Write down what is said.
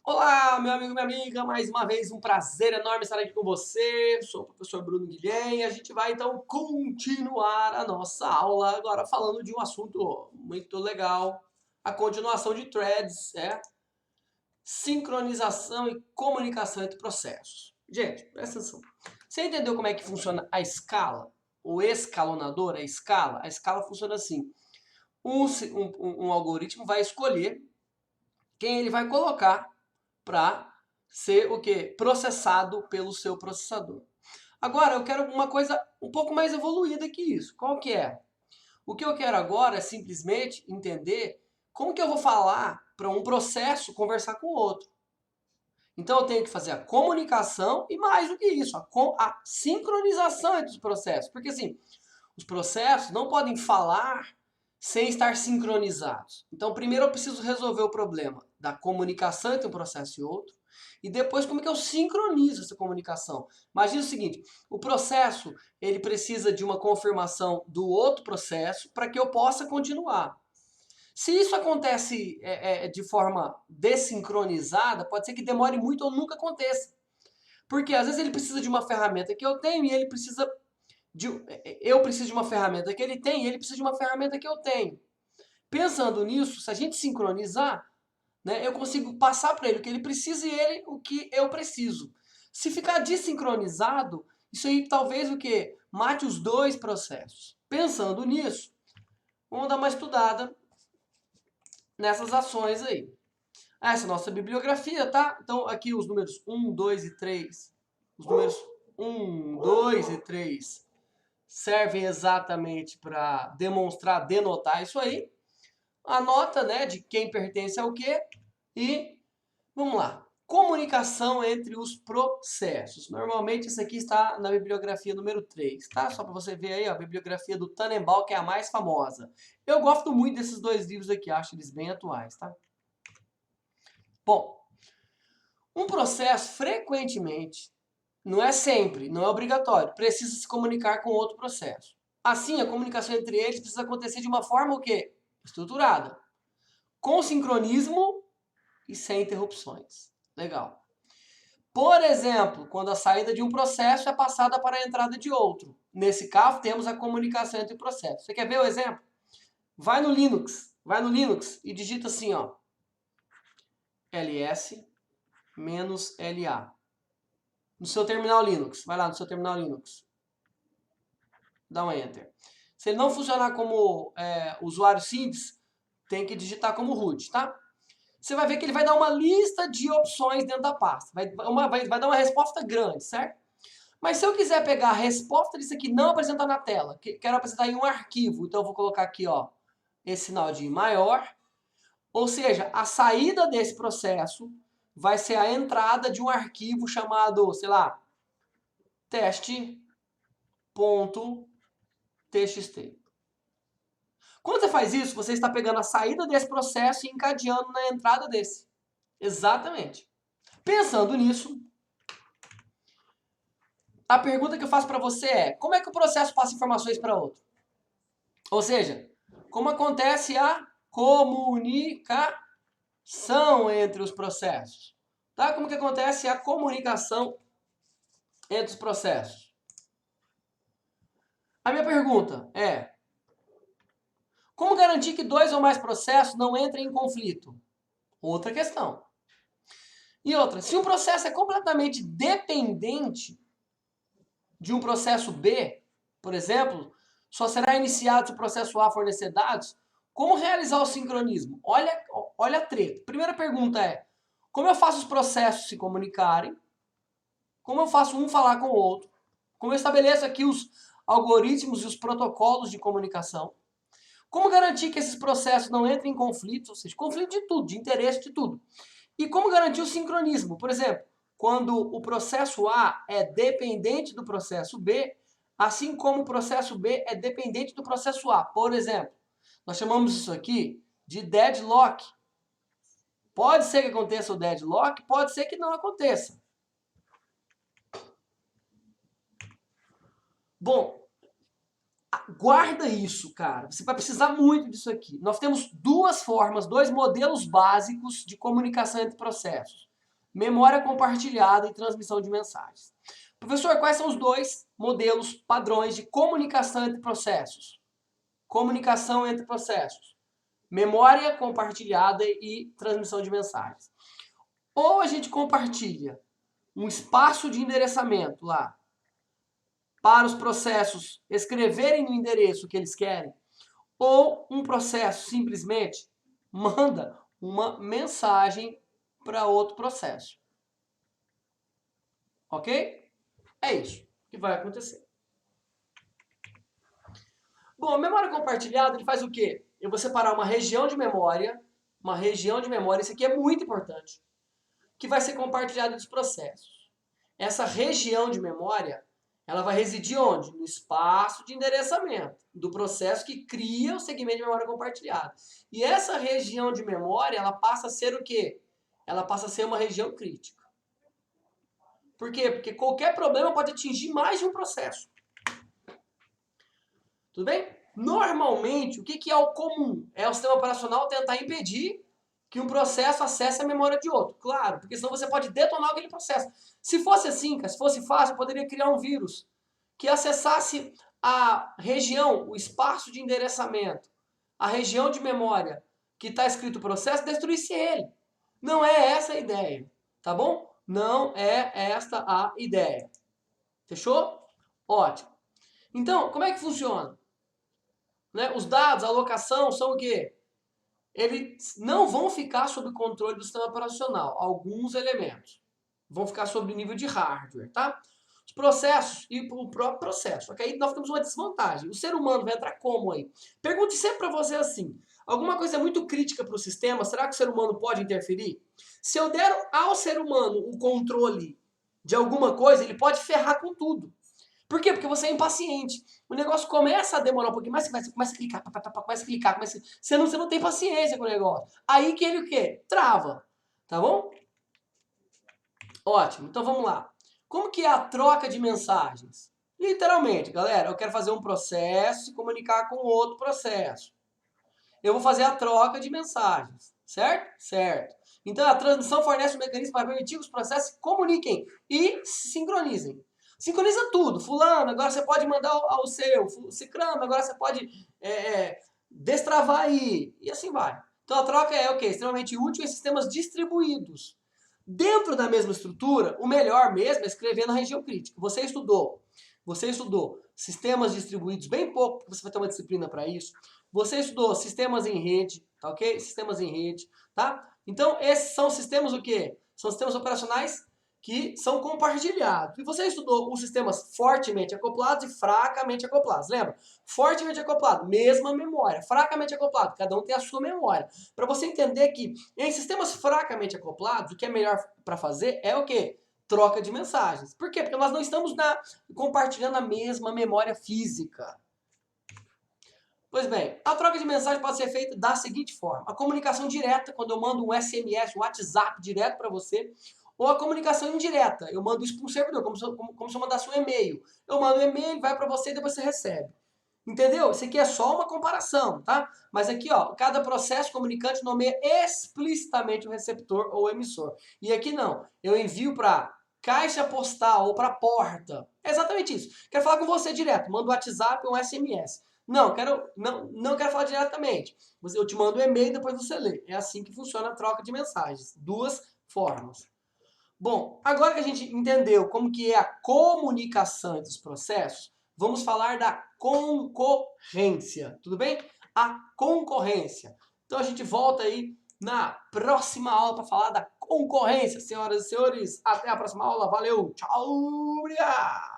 Olá, meu amigo, minha amiga, mais uma vez um prazer enorme estar aqui com você. Sou o professor Bruno Guilhem e a gente vai então continuar a nossa aula agora falando de um assunto muito legal, a continuação de threads, sincronização e comunicação entre processos. Gente, presta atenção. Você entendeu como é que funciona a escala? O escalonador, a escala? A escala funciona assim. Um algoritmo vai escolher quem ele vai colocar para ser o quê? Processado pelo seu processador. Agora, eu quero uma coisa um pouco mais evoluída que isso. Qual que é? O que eu quero agora é simplesmente entender como que eu vou falar para um processo conversar com o outro. Então, eu tenho que fazer a comunicação e mais do que isso, a sincronização entre os processos. Porque, assim, os processos não podem falar sem estar sincronizados. Então, primeiro eu preciso resolver o problema da comunicação entre um processo e outro, e depois como que eu sincronizo essa comunicação. Imagina o seguinte, o processo ele precisa de uma confirmação do outro processo para que eu possa continuar. Se isso acontece de forma desincronizada, pode ser que demore muito ou nunca aconteça. Porque às vezes ele precisa de uma ferramenta que eu tenho e ele precisa eu preciso de uma ferramenta que ele tem e ele precisa de uma ferramenta que eu tenho. Pensando nisso, se a gente sincronizar, né, eu consigo passar para ele o que ele precisa e ele o que eu preciso. Se ficar desincronizado, isso aí talvez o que? Mate os dois processos. Pensando nisso, vamos dar uma estudada nessas ações aí. Essa é a nossa bibliografia, tá? Então aqui os números 1, 2 e 3. Os números 1, 2 e 3 servem exatamente para demonstrar, denotar isso aí. A nota, né, de quem pertence ao quê. E, vamos lá, comunicação entre os processos. Normalmente isso aqui está na bibliografia número 3, tá? Só para você ver aí, ó, a bibliografia do Tannenbaum, que é a mais famosa. Eu gosto muito desses dois livros aqui, acho eles bem atuais, tá? Bom, um processo frequentemente, não é sempre, não é obrigatório, precisa se comunicar com outro processo. Assim, a comunicação entre eles precisa acontecer de uma forma o quê? Estruturada, com sincronismo e sem interrupções. Legal. Por exemplo, quando a saída de um processo é passada para a entrada de outro. Nesse caso, temos a comunicação entre processos. Você quer ver o exemplo? Vai no Linux e digita assim, ó, ls -la. No seu terminal Linux, vai lá no seu terminal Linux, dá um Enter. Se ele não funcionar como usuário simples, tem que digitar como root, tá? Você vai ver que ele vai dar uma lista de opções dentro da pasta. Vai dar uma resposta grande, certo? Mas se eu quiser pegar a resposta disso aqui não apresentar na tela, quero apresentar em um arquivo, então eu vou colocar aqui, ó, esse sinal de maior, ou seja, a saída desse processo vai ser a entrada de um arquivo chamado, sei lá, teste.txt. Quando você faz isso, você está pegando a saída desse processo e encadeando na entrada desse. Exatamente. Pensando nisso, a pergunta que eu faço para você é: como é que o processo passa informações para outro? Ou seja, como acontece a comunicação entre os processos? Tá? Como que acontece a comunicação entre os processos? A minha pergunta é: como garantir que dois ou mais processos não entrem em conflito? Outra questão. E outra, se um processo é completamente dependente de um processo B, por exemplo, só será iniciado se o processo A fornecer dados, como realizar o sincronismo? Olha a treta. Primeira pergunta é, como eu faço os processos se comunicarem? Como eu faço um falar com o outro? Como eu estabeleço aqui os algoritmos e os protocolos de comunicação? Como garantir que esses processos não entrem em conflito, ou seja, conflito de tudo, de interesse de tudo? E como garantir o sincronismo? Por exemplo, quando o processo A é dependente do processo B, assim como o processo B é dependente do processo A. Por exemplo, nós chamamos isso aqui de deadlock. Pode ser que aconteça o deadlock, pode ser que não aconteça. Bom, guarda isso, cara. Você vai precisar muito disso aqui. Nós temos duas formas, dois modelos básicos de comunicação entre processos. memória compartilhada e transmissão de mensagens. Professor, quais são os dois modelos padrões de comunicação entre processos? Comunicação entre processos. Memória compartilhada e transmissão de mensagens. Ou a gente compartilha um espaço de endereçamento lá para os processos escreverem no endereço que eles querem, ou um processo simplesmente manda uma mensagem para outro processo. Ok? É isso que vai acontecer. Bom, a memória compartilhada, ele faz o quê? Eu vou separar uma região de memória, isso aqui é muito importante, que vai ser compartilhada dos processos. Essa região de memória, ela vai residir onde? No espaço de endereçamento do processo que cria o segmento de memória compartilhada. E essa região de memória, ela passa a ser o quê? Ela passa a ser uma região crítica. Por quê? Porque qualquer problema pode atingir mais de um processo. Tudo bem? Normalmente, o que é o comum? É o sistema operacional tentar impedir que um processo acesse a memória de outro. Claro, porque senão você pode detonar aquele processo. Se fosse assim, se fosse fácil, eu poderia criar um vírus que acessasse a região, o espaço de endereçamento, a região de memória que está escrito o processo, e destruísse ele. Não é essa a ideia, tá bom? Não é esta a ideia. Fechou? Ótimo. Então, como é que funciona? Né? Os dados, a alocação são o quê? Eles não vão ficar sob controle do sistema operacional. Alguns elementos vão ficar sob o nível de hardware, tá? Os processos e o próprio processo. Só que aí nós temos uma desvantagem. O ser humano vai entrar como aí? Pergunte sempre para você assim, alguma coisa muito crítica para o sistema, será que o ser humano pode interferir? Se eu der ao ser humano o controle de alguma coisa, ele pode ferrar com tudo. Por quê? Porque você é impaciente. O negócio começa a demorar um pouquinho mais, você começa a clicar, você não tem paciência com o negócio. Aí que ele o quê? Trava. Tá bom? Ótimo. Então vamos lá. Como que é a troca de mensagens? Literalmente, galera, eu quero fazer um processo e comunicar com outro processo. Eu vou fazer a troca de mensagens, certo? Certo. Então a transmissão fornece um mecanismo para permitir que os processos se comuniquem e se sincronizem. Sincroniza tudo. Fulano, agora você pode mandar ao seu. Cicrano, agora você pode destravar aí. E assim vai. Então a troca é o quê? Extremamente útil em sistemas distribuídos. Dentro da mesma estrutura, o melhor mesmo é escrever na região crítica. Você estudou sistemas distribuídos, bem pouco, você vai ter uma disciplina para isso. Você estudou sistemas em rede, tá ok? Sistemas em rede, tá? Então, esses são sistemas o quê? São sistemas operacionais que são compartilhados. E você estudou os sistemas fortemente acoplados e fracamente acoplados. Lembra? Fortemente acoplado, mesma memória. Fracamente acoplado, cada um tem a sua memória. Para você entender que em sistemas fracamente acoplados, o que é melhor para fazer é o quê? Troca de mensagens. Por quê? Porque nós não estamos compartilhando a mesma memória física. Pois bem, a troca de mensagem pode ser feita da seguinte forma. A comunicação direta, quando eu mando um SMS, um WhatsApp direto para você, ou a comunicação indireta, eu mando isso para um servidor, como se eu mandasse um e-mail. Eu mando um e-mail, vai para você e depois você recebe. Entendeu? Isso aqui é só uma comparação, tá? Mas aqui, ó, cada processo comunicante nomeia explicitamente o receptor ou o emissor. E aqui não. Eu envio para caixa postal ou para porta. É exatamente isso. Quero falar com você direto. Mando um WhatsApp ou um SMS. Não quero falar diretamente. Eu te mando um e-mail e depois você lê. É assim que funciona a troca de mensagens. Duas formas. Bom, agora que a gente entendeu como que é a comunicação entre os processos, vamos falar da concorrência, tudo bem? A concorrência. Então a gente volta aí na próxima aula para falar da concorrência, senhoras e senhores. Até a próxima aula. Valeu, tchau, obrigado!